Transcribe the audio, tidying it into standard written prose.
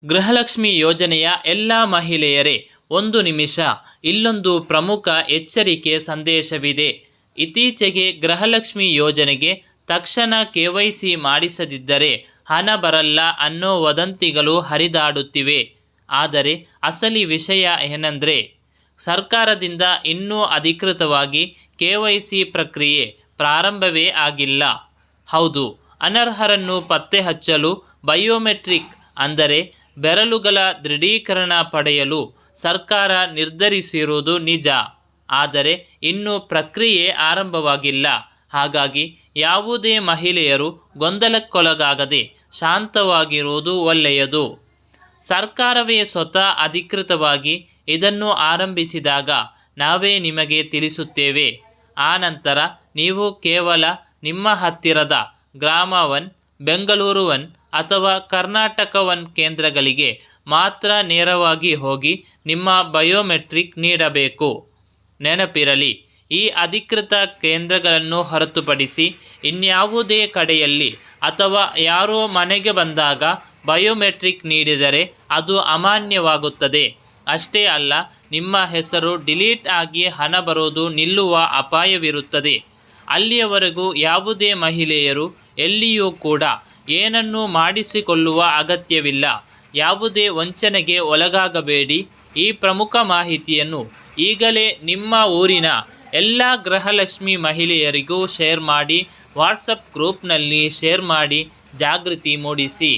ಗೃಹಲಕ್ಷ್ಮಿ ಯೋಜನೆಯ ಎಲ್ಲ ಮಹಿಳೆಯರೇ ಒಂದು ನಿಮಿಷ, ಇಲ್ಲೊಂದು ಪ್ರಮುಖ ಎಚ್ಚರಿಕೆ ಸಂದೇಶವಿದೆ. ಇತ್ತೀಚೆಗೆ ಗೃಹಲಕ್ಷ್ಮಿ ಯೋಜನೆಗೆ ತಕ್ಷಣ KYC ಮಾಡಿಸದಿದ್ದರೆ ಹಣ ಬರಲ್ಲ ಅನ್ನೋ ವದಂತಿಗಳು ಹರಿದಾಡುತ್ತಿವೆ. ಆದರೆ ಅಸಲಿ ವಿಷಯ ಏನಂದರೆ, ಸರ್ಕಾರದಿಂದ ಇನ್ನೂ ಅಧಿಕೃತವಾಗಿ KYC ಪ್ರಕ್ರಿಯೆ ಪ್ರಾರಂಭವೇ ಆಗಿಲ್ಲ. ಹೌದು, ಅನರ್ಹರನ್ನು ಪತ್ತೆ ಹಚ್ಚಲು ಬಯೋಮೆಟ್ರಿಕ್ ಅಂದರೆ ಬೆರಳುಗಳ ದೃಢೀಕರಣ ಪಡೆಯಲು ಸರ್ಕಾರ ನಿರ್ಧರಿಸಿರುವುದು ನಿಜ. ಆದರೆ ಇನ್ನೂ ಪ್ರಕ್ರಿಯೆ ಆರಂಭವಾಗಿಲ್ಲ. ಹಾಗಾಗಿ ಯಾವುದೇ ಮಹಿಳೆಯರು ಗೊಂದಲಕ್ಕೊಳಗಾಗದೆ ಶಾಂತವಾಗಿರುವುದು ಒಳ್ಳೆಯದು. ಸರ್ಕಾರವೇ ಸ್ವತಃ ಅಧಿಕೃತವಾಗಿ ಇದನ್ನು ಆರಂಭಿಸಿದಾಗ ನಾವೇ ನಿಮಗೆ ತಿಳಿಸುತ್ತೇವೆ. ಆನಂತರ ನೀವು ಕೇವಲ ನಿಮ್ಮ ಹತ್ತಿರದ ಗ್ರಾಮ 1, ಬೆಂಗಳೂರು 1 ಅಥವಾ ಕರ್ನಾಟಕ 1 ಕೇಂದ್ರಗಳಿಗೆ ಮಾತ್ರ ನೇರವಾಗಿ ಹೋಗಿ ನಿಮ್ಮ ಬಯೋಮೆಟ್ರಿಕ್ ನೀಡಬೇಕು. ನೆನಪಿರಲಿ, ಈ ಅಧಿಕೃತ ಕೇಂದ್ರಗಳನ್ನು ಹೊರತುಪಡಿಸಿ ಇನ್ಯಾವುದೇ ಕಡೆಯಲ್ಲಿ ಅಥವಾ ಯಾರೋ ಮನೆಗೆ ಬಂದಾಗ ಬಯೋಮೆಟ್ರಿಕ್ ನೀಡಿದರೆ ಅದು ಅಮಾನ್ಯವಾಗುತ್ತದೆ. ಅಷ್ಟೇ ಅಲ್ಲ, ನಿಮ್ಮ ಹೆಸರು ಡಿಲೀಟ್ ಆಗಿ ಹಣ ಬರೋದು ನಿಲ್ಲುವ ಅಪಾಯವಿರುತ್ತದೆ. ಅಲ್ಲಿಯವರೆಗೂ ಯಾವುದೇ ಮಹಿಳೆಯರು ಎಲ್ಲಿಯೂ ಕೂಡ ಏನನ್ನೂ ಮಾಡಿಸಿಕೊಳ್ಳುವ ಅಗತ್ಯವಿಲ್ಲ. ಯಾವುದೇ ವಂಚನೆಗೆ ಒಳಗಾಗಬೇಡಿ. ಈ ಪ್ರಮುಖ ಮಾಹಿತಿಯನ್ನು ಈಗಲೇ ನಿಮ್ಮ ಊರಿನ ಎಲ್ಲ ಗೃಹಲಕ್ಷ್ಮಿ ಮಹಿಳೆಯರಿಗೂ ಶೇರ್ ಮಾಡಿ. ವಾಟ್ಸಪ್ ಗ್ರೂಪ್ನಲ್ಲಿ ಶೇರ್ ಮಾಡಿ ಜಾಗೃತಿ ಮೂಡಿಸಿ.